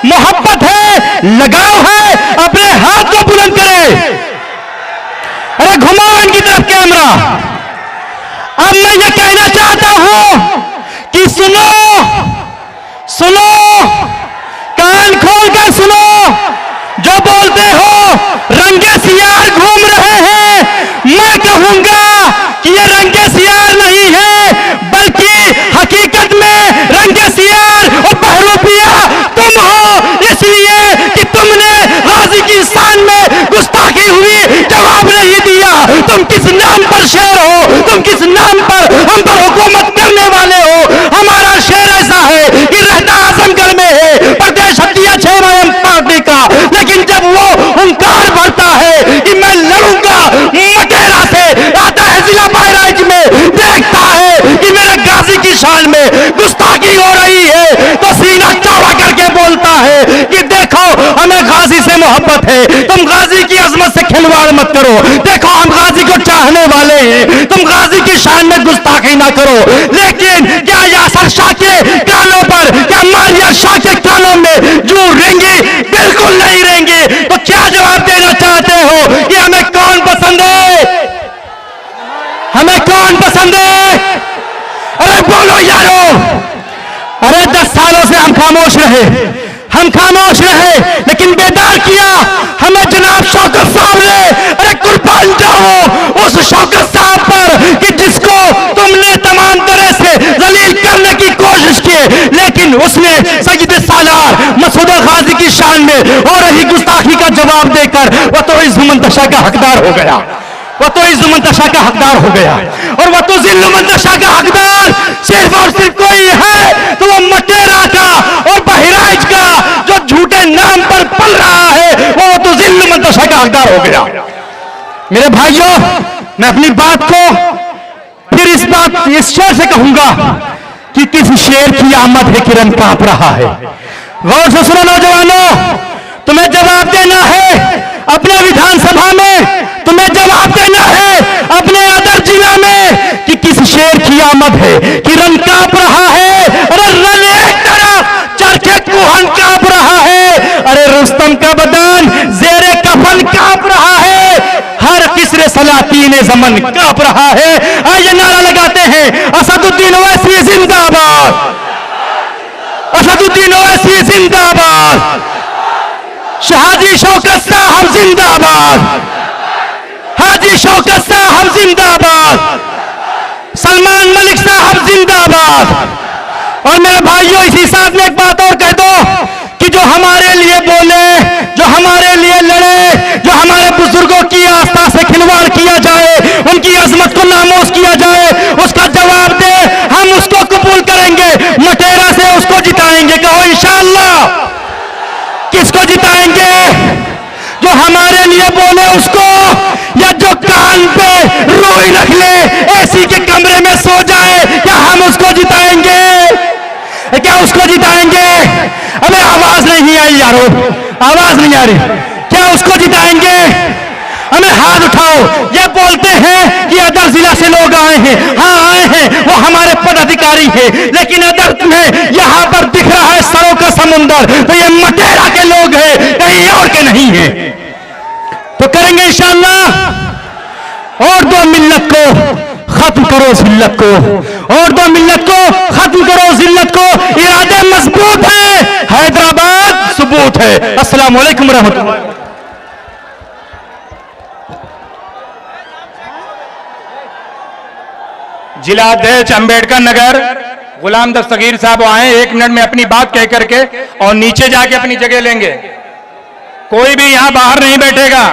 मोहब्बत है, लगाव है, अपने हाथ को बुलंद करे। अरे घुमाओ इनकी तरफ कैमरा। अब मैं ये कहना चाहता हूं कि सुनो सुनो, कान खोल कर सुनो। जो बोलते हो रंगे सियार घूम रहे हैं, मैं कहूंगा कि ये रंगे सियार नहीं है, बल्कि हकीकत में रंगे सियार और बहरूपिया तुम हो, इसलिए कि तुमने गाजी की शान में गुस्ताखी हुई जवाब नहीं दिया। तुम किस नाम पर शेर हो, तुम किस नाम पर हम पर हुकूमत करने वाले हो। हमारा शेर ऐसा है कि रहता आजमगढ़ में है, प्रदेश हत्या 6 पार्टी का, लेकिन जब वो हुंकार भरता है कि मैं लड़ूंगा मटेरा से, आता है जिला बहराइच में, देखता है कि मेरे गाजी की शान में गुस्ताखी हो रही है, तो सीना चौड़ा करके बोलता है कि देखो हमें गाजी से मोहब्बत है, तुम गाजी की अजमत से खिलवाड़ मत करो। देखो हम गाजी को चाहने वाले हैं, तुम गाजी की शान में गुस्ताखी ना करो। लेकिन क्या यासर शाह के कानों पर, क्या मारिया शाह के कानों में जू रेंगे? बिल्कुल नहीं रेंगे। तो क्या जवाब देना चाहते हो कि हमें कौन पसंद है? हमें कौन पसंद है? अरे बोलो यारो। अरे 10 सालों से हम खामोश रहे, हम खामोश रहे, लेकिन बेदार किया हमें जनाब शौकत साहब ने। अरे कुर्बान जाओ उस शौकत साहब पर कि जिसको तुमने तमाम तरह से जलील करने की कोशिश की, लेकिन उसने सईद सालार मसूद गाजी की शान में हो रही गुस्ताखी का जवाब देकर वह तो इस मुंतशा का हकदार हो गया, वह तो इस मुंतशा का हकदार हो गया। और वह तो जिल्ल मुंतशा का हकदार सिर्फ और सिर्फ कोई है तो वो मटेरा का और बहराइच का जो झूठे नाम पर पल रहा है, वो तो जिल्ल मुंतशा का हकदार हो गया। मेरे भाइयों, मैं अपनी बात को फिर इस शेर से कहूंगा कि किस शेर की आमद है किरण कांप रहा है। गौर से सुनो नौजवानों, तुम्हें जवाब देना है अपने विधानसभा में, तुम्हें जवाब देना है अपने अदर जिला में कि किस शेर की आमद है किरण कांप रहा है। अरे रन एक तरफ चरखे कुहन कांप रहा है, अरे रुस्तम का बदन जेरे कफन कांप रहा है, हर किसरे सलातीन ज़मन कांप रहा है। आइए नारा लगाते हैं, असदुद्दीन ओवैसी जिंदाबाद, असदुद्दीन ओवैसी जिंदाबाद, हाजी शौकत साहब जिंदाबाद, हाजी शौकत साहब जिंदाबाद, सलमान मलिक साहब जिंदाबाद। और मेरे भाइयों, इसी साथ में एक बात और कह दो कि जो हमारे लिए बोले, जो हमारे लिए लड़े, जो हमारे बुजुर्गों की आस्था से खिलवाड़ किया जाए, उनकी अजमत को नामोज किया जाए, उसका जवाब दे, हम उसको कबूल करेंगे, मटेरा से उसको जिताएंगे। कहो इंशाअल्लाह। किसको जिताएंगे? जो हमारे लिए बोले उसको, या जो कान पे रोई रख ले, एसी के कमरे में सो जाए, क्या हम उसको जिताएंगे? क्या उसको जिताएंगे? अबे आवाज नहीं आई यारो, आवाज नहीं आ रही। क्या उसको जिताएंगे? हमें हाथ उठाओ। ये बोलते हैं कि अदर जिला से लोग आए हैं, हाँ आए हैं, वो हमारे पदाधिकारी हैं, लेकिन अदर में यहां पर दिख रहा है सरों का समुंदर, तो ये मटेरा के लोग हैं, कहीं और के नहीं हैं। तो करेंगे इंशाअल्लाह। और दो मिल्लत को खत्म करो जिल्लत को, और दो मिल्लत को खत्म करो जिल्लत को। इरादे मजबूत है, हैदराबाद सबूत है। अस्सलाम वालेकुम रहमतुल्लाह। जिला अध्यक्ष अंबेडकर नगर गुलाम दस्तगीर साहब आए, 1 मिनट में अपनी बात कह करके और नीचे जाके अपनी जगह लेंगे। कोई भी यहां बाहर नहीं बैठेगा।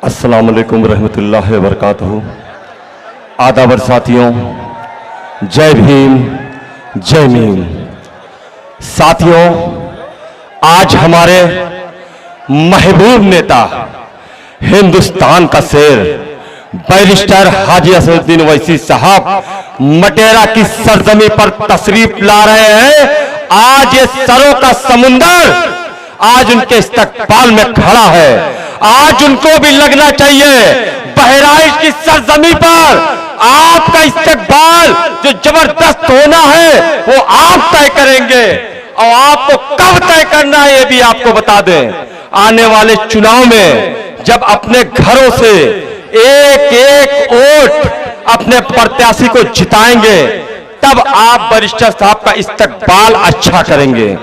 अस्सलाम वालेकुम रहमतुल्लाहि व बरकातहू। आदाबर साथियों, जय भीम, जय भीम। साथियों, आज हमारे महबूब नेता, हिंदुस्तान का शेर बैरिस्टर हाजी असदुद्दीन ओवैसी साहब मटेरा की सरजमी पर तशरीफ ला रहे हैं। आज ये सरों का समुंदर आज उनके इस्तकबाल में खड़ा है। आज उनको भी लगना चाहिए बहराइच की सरजमी पर आपका इस्तकबाल जो जबरदस्त होना है वो आप तय करेंगे, और आपको कब तय करना है ये भी आपको बता दें। आने वाले चुनाव में जब अपने घरों से एक एक वोट अपने प्रत्याशी को जिताएंगे, तब आप बैरिस्टर साहब का इस्तकबाल अच्छा करेंगे।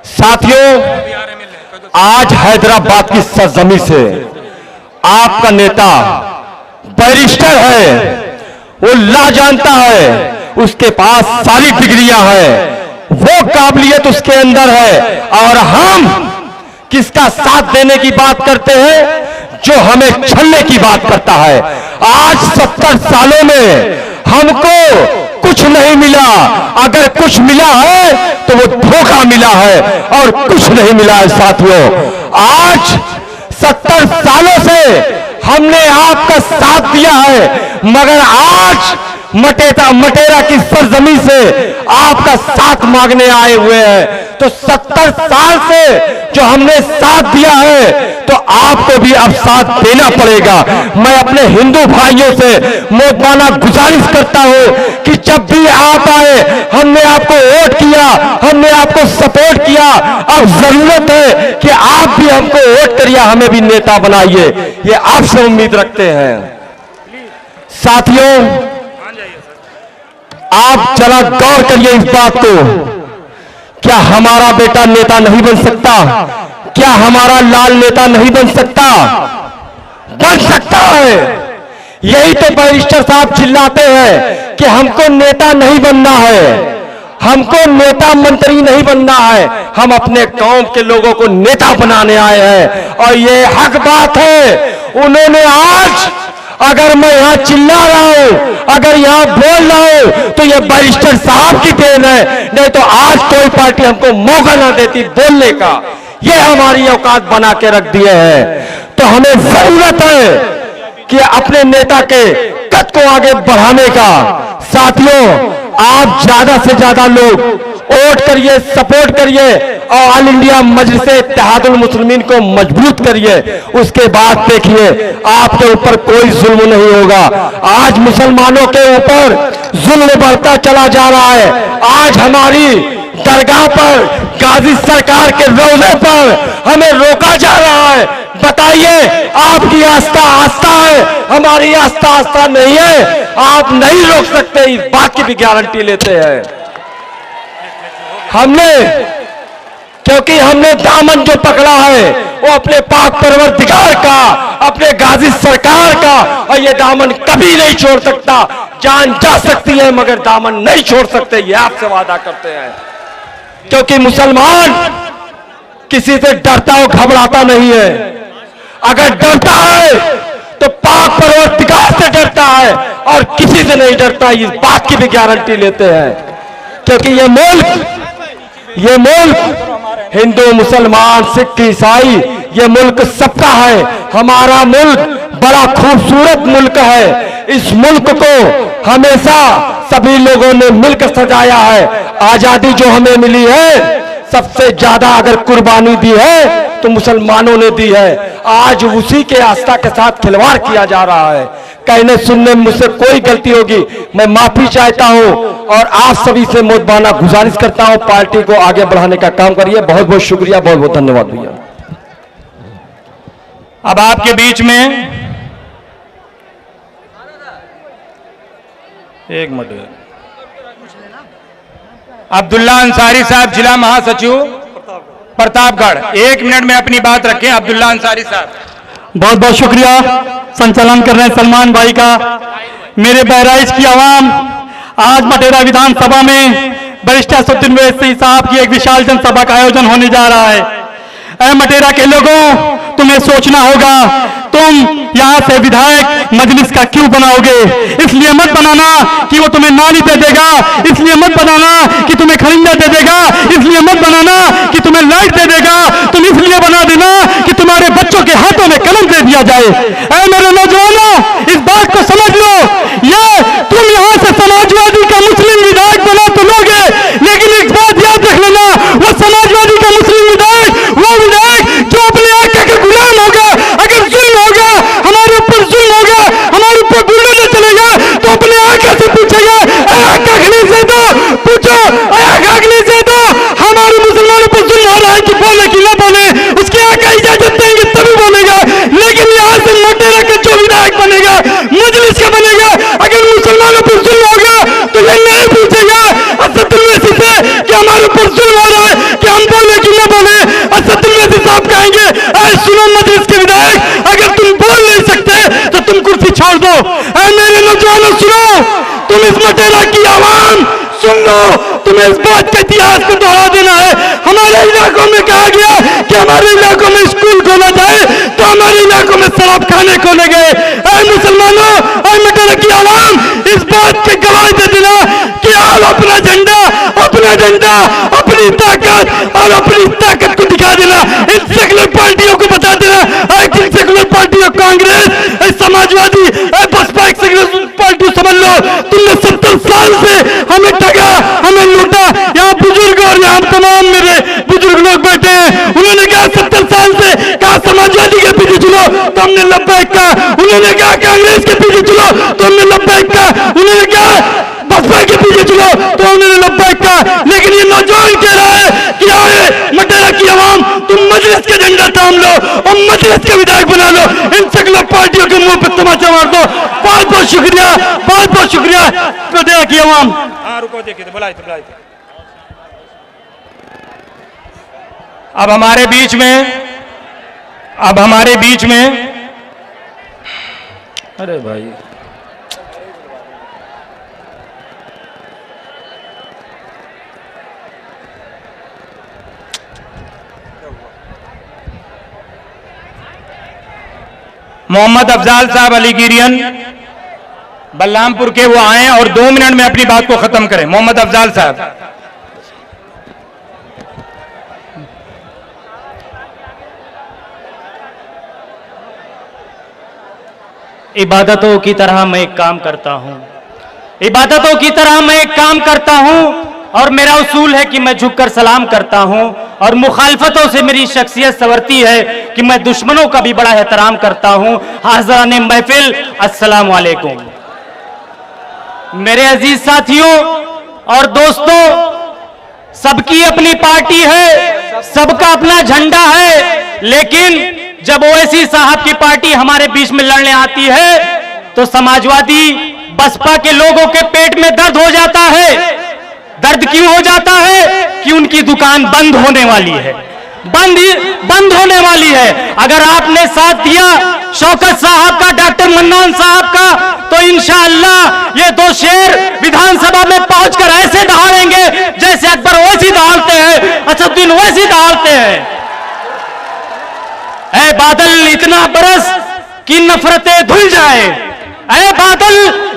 साथियों, आज हैदराबाद की सरजमी से आपका नेता बैरिस्टर है, वो ला जानता है, उसके पास सारी डिग्रियां हैं, वो काबिलियत उसके अंदर है, और हम किसका साथ देने की बात करते हैं? जो हमें छलने की बात करता है। आज 70 सालों में हमको कुछ नहीं मिला, अगर कुछ मिला है तो वो धोखा मिला है, और कुछ नहीं मिला है। साथियों, आज 70 सालों से हमने आपका साथ दिया है, मगर आज मटेरा की सरजमी से आपका साथ मांगने आए हुए हैं। तो 70 साल से जो हमने साथ दिया है, तो आपको भी अब साथ देना पड़ेगा। मैं अपने हिंदू भाइयों से मोहब्बाना गुजारिश करता हूं कि जब भी आप आए, हमने आपको वोट किया, हमने आपको सपोर्ट किया, अब जरूरत है कि आप भी हमको वोट करिए, हमें भी नेता बनाइए, ये आपसे उम्मीद रखते हैं। साथियों, आप जरा गौर करिए इस बात को, क्या हमारा बेटा नेता नहीं बन सकता? क्या हमारा लाल नेता नहीं बन सकता? बन सकता है। यही तो बैरिस्टर साहब चिल्लाते हैं कि हमको नेता नहीं बनना है, हमको नेता मंत्री नहीं बनना है, हम अपने कौम के लोगों को नेता बनाने आए हैं। और ये हक बात है। उन्होंने आज, अगर मैं यहां चिल्ला रहा हूं, अगर यहां बोल रहा हूं, तो ये बैरिस्टर साहब की देन है, नहीं तो आज कोई पार्टी हमको मौका ना देती बोलने का। ये हमारी औकात बना के रख दिए हैं। तो हमें जरूरत है कि अपने नेता के कद को आगे बढ़ाने का। साथियों, आप ज्यादा से ज्यादा लोग वोट करिए, सपोर्ट करिए, और ऑल इंडिया मजलिस इत्तेहादुल मुस्लिमीन को मजबूत करिए। उसके बाद देखिए, आपके ऊपर कोई जुल्म नहीं होगा। आज मुसलमानों के ऊपर जुल्म बढ़ता चला जा रहा है। आज हमारी दरगाह पर, गाजी सरकार के रोजे पर हमें रोका जा रहा है। बताइए, आपकी आस्था आस्था है, हमारी आस्था आस्था नहीं है। आप नहीं रोक सकते, इस बात की भी गारंटी लेते हैं। क्योंकि हमने दामन जो पकड़ा है वो अपने पाक परवरदिगार का, अपने गाजी सरकार का, और ये दामन कभी नहीं छोड़ सकता। जान जा सकती है मगर दामन नहीं छोड़ सकते, ये आपसे वादा करते हैं। क्योंकि मुसलमान किसी से डरता और घबराता नहीं है। अगर डरता है तो पाक परवरदिगार से डरता है, और किसी से नहीं डरता, इस बात की भी गारंटी लेते हैं। क्योंकि ये मुल्क हिंदू, मुसलमान, सिख, ईसाई, ये मुल्क सबका है। हमारा मुल्क बड़ा खूबसूरत मुल्क है। इस मुल्क को हमेशा सभी लोगों ने मिलकर सजाया है। आजादी जो हमें मिली है, सबसे ज्यादा अगर कुर्बानी दी है तो मुसलमानों ने दी है। आज उसी के आस्था के साथ खिलवाड़ किया जा रहा है। कहने सुनने में मुझसे कोई गलती होगी, मैं माफी चाहता हूं, और आप सभी से मोहब्बाना गुजारिश करता हूं, पार्टी को आगे बढ़ाने का काम करिए। बहुत बहुत शुक्रिया, बहुत बहुत धन्यवाद भैया। अब आपके बीच में एक मिनट, अब्दुल्ला अंसारी साहब, जिला महासचिव प्रतापगढ़, 1 मिनट में अपनी बात रखें। अब्दुल्ला अंसारी साहब। बहुत बहुत शुक्रिया संचालन कर रहे हैं सलमान भाई का। मेरे बहराइच की आवाम, आज मटेरा विधानसभा में बैरिस्टर असदुद्दीन ओवैसी साहब की एक विशाल जनसभा का आयोजन होने जा रहा है। ऐ मटेरा के लोगों, तुम्हें सोचना होगा, तुम यहां से विधायक मजलिस का क्यों बनाओगे? इसलिए मत बनाना कि वो तुम्हें नाली दे देगा, इसलिए मत बनाना कि तुम्हें खरिंदा दे देगा, इसलिए मत बनाना कि तुम्हें लाइट दे देगा। तुम इसलिए बना देना कि तुम्हारे बच्चों के हाथों में कलम दे दिया जाए। ऐ मेरे नौजवानों, इस बात को समझ लो, ये तुम यहां से समाजवादी का मुस्लिम विधायक बना तो लोगे, लेकिन एक बात याद रख लेना, वो समाजवादी का मुस्लिम विधायक, वो विधायक जो अपने आका के गुलाम होगा, अगर जुल्म होगा, हमारे ऊपर जुल्म होगा, हमारे ऊपर बुलडोजर चलेगा, तो इस मटेरा की आवाम सुन लो, तुम्हें इस बात के इतिहास को दोहरा देना है। हमारे इलाकों में कहा गया कि हमारे इलाकों में स्कूल खोला जाए, तो हमारे इलाकों में शराब खाने खोले गए। ऐ मुसलमानों, ऐ मटेरा की आवाम, इस बात के गवाही दे देना कि आप अपना झंडा, अपनी ताकत और अपनी ताकत को दिखा देना। इन सेकुलर पार्टियों को बता देना, इन सेकुलर पार्टियों, कांग्रेस, समाजवादी, बसपा, एक सेकुलर पार्टी समझ लो, तुमने 70 साल से हमें ठगा, हमें लूटा। यहाँ बुजुर्ग और यहाँ तमाम मेरे बुजुर्ग लोग बैठे हैं, उन्होंने कहा 70 साल से कहा समाजवादी के पीछे चलो, तो हमने लब्बैक कहा। उन्होंने कहा कांग्रेस के पीछे चलो, तो हमने लब्बैक कहा। उन्होंने कहा बसपा के पीछे चलो, तो उन्होंने लब्बैक कहा। लेकिन ये नौजवान कह रहा है कि आए मटेरा की आवाम, तुम मजलिस के झंडा थाम लो और मजलिस के विधायक बना लो। इन सेकुलर पार्टियों के मुंह पे तमाचा मार दो। बहुत बहुत शुक्रिया, बहुत बहुत शुक्रिया मटेरा की आवाम। हाँ रुको, देखिए तो बुलाए थे। अब हमारे बीच में अरे भाई, मोहम्मद अफजाल साहब अलीगिरियन बलरामपुर के, वो आए और 2 मिनट में अपनी बात को खत्म करें। मोहम्मद अफजाल साहब। इबादतों की तरह मैं एक काम करता हूं, इबादतों की तरह मैं एक काम करता हूं, और मेरा उसूल है कि मैं झुककर सलाम करता हूं, और मुखालफतों से मेरी शख्सियत संवरती है कि मैं दुश्मनों का भी बड़ा एहतराम करता हूं। हाज़रान महफिल, अस्सलाम वालेकुम। मेरे अजीज साथियों और दोस्तों, सबकी अपनी पार्टी है, सबका अपना झंडा है, लेकिन जब ओवैसी साहब की पार्टी हमारे बीच में लड़ने आती है तो समाजवादी बसपा के लोगों के पेट में दर्द हो जाता है। दर्द क्यों हो जाता है? कि उनकी दुकान बंद होने वाली है, बंद होने वाली है। अगर आपने साथ दिया शौकत साहब का, डॉक्टर मन्नान साहब का, तो इंशाअल्लाह ये 2 शेर विधानसभा में पहुंचकर ऐसे दहाड़ेंगे जैसे अकबर ओवैसी दहाड़ते हैं, असदुद्दीन ओवैसी दहाड़ते हैं। ऐ बादल इतना बरस कि नफरतें धुल जाए, ऐ बादल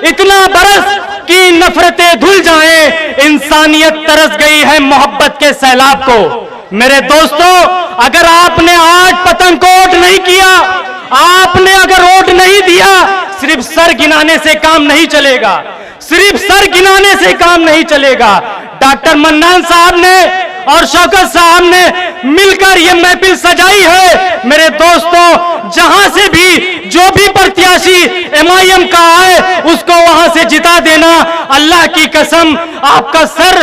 इतना बरस कि नफरतें धुल जाएं, इंसानियत तरस गई है मोहब्बत के सैलाब को। मेरे दोस्तों, अगर आपने आज पतंग को वोट नहीं किया, आपने अगर वोट नहीं दिया, सिर्फ सर गिनाने से काम नहीं चलेगा, सिर्फ सर गिनाने से काम नहीं चलेगा। डॉक्टर मन्नान साहब ने और शौकत साहब ने मिलकर यह महफिल सजाई है। मेरे दोस्तों, जहां से भी जो भी प्रत्याशी MIM का आए उसको वहां से जिता देना। अल्लाह की कसम, आपका सर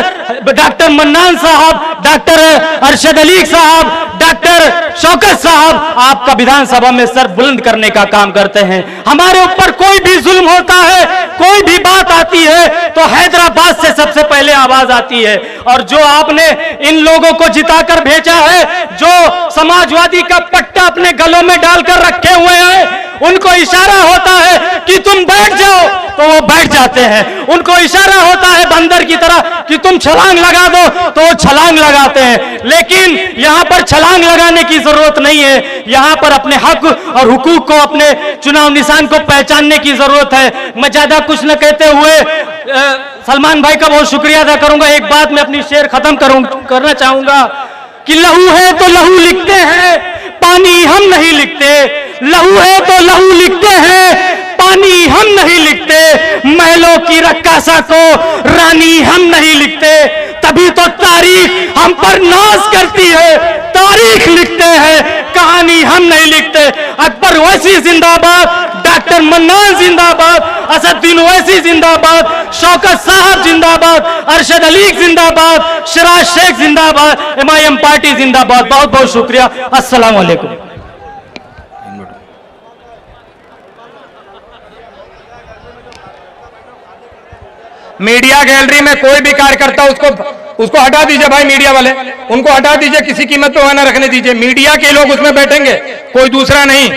डॉक्टर मन्नान साहब, डॉक्टर अरशद अली साहब, डॉक्टर शौकत साहब आपका विधानसभा में सर बुलंद करने का काम करते हैं। हमारे ऊपर कोई भी जुल्म होता है, कोई भी बात आती है तो हैदराबाद से सबसे पहले आवाज आती है। और जो आपने इन लोगों को जिताकर भेजा है, जो समाजवादी का पट्टा अपने गलों में डालकर रखे हुए हैं, उनको इशारा होता है कि तुम बैठ जाओ तो वो बैठ जाते हैं। उनको इशारा होता है बंदर की तरह कि तुम छलांग लगा दो तो वो छलांग लगाते हैं। लेकिन यहां पर छलांग लगाने की जरूरत नहीं है, यहां पर अपने हक और हुकूक को, अपने चुनाव निशान को पहचानने की जरूरत है। मैं ज्यादा कुछ न कहते हुए सलमान भाई का बहुत शुक्रिया अदा करूंगा। एक बात मैं अपनी शेर खत्म करना चाहूंगा कि लहू है तो लहू लिखते हैं, पानी हम नहीं लिखते। लहू है तो लहू लिखते हैं, पानी हम नहीं लिखते। महलों की रक्कासा को रानी हम नहीं लिखते। तभी तो तारीख हम पर नाज करती है, तारीख लिखते हैं, कहानी हम नहीं लिखते। अकबर ओवैसी जिंदाबाद, डॉक्टर मन्नान जिंदाबाद, असदुद्दीन ओवैसी जिंदाबाद, शौकत साहब जिंदाबाद, अरशद अली जिंदाबाद, शिराज शेख जिंदाबाद, MIM पार्टी जिंदाबाद। बहुत बहुत शुक्रिया। अस्सलाम वालेकुम। मीडिया गैलरी में कोई भी कार्यकर्ता उसको हटा दीजिए भाई, मीडिया वाले उनको हटा दीजिए, किसी कीमत पे वहां ना रखने दीजिए। मीडिया के लोग उसमें बैठेंगे, कोई दूसरा नहीं।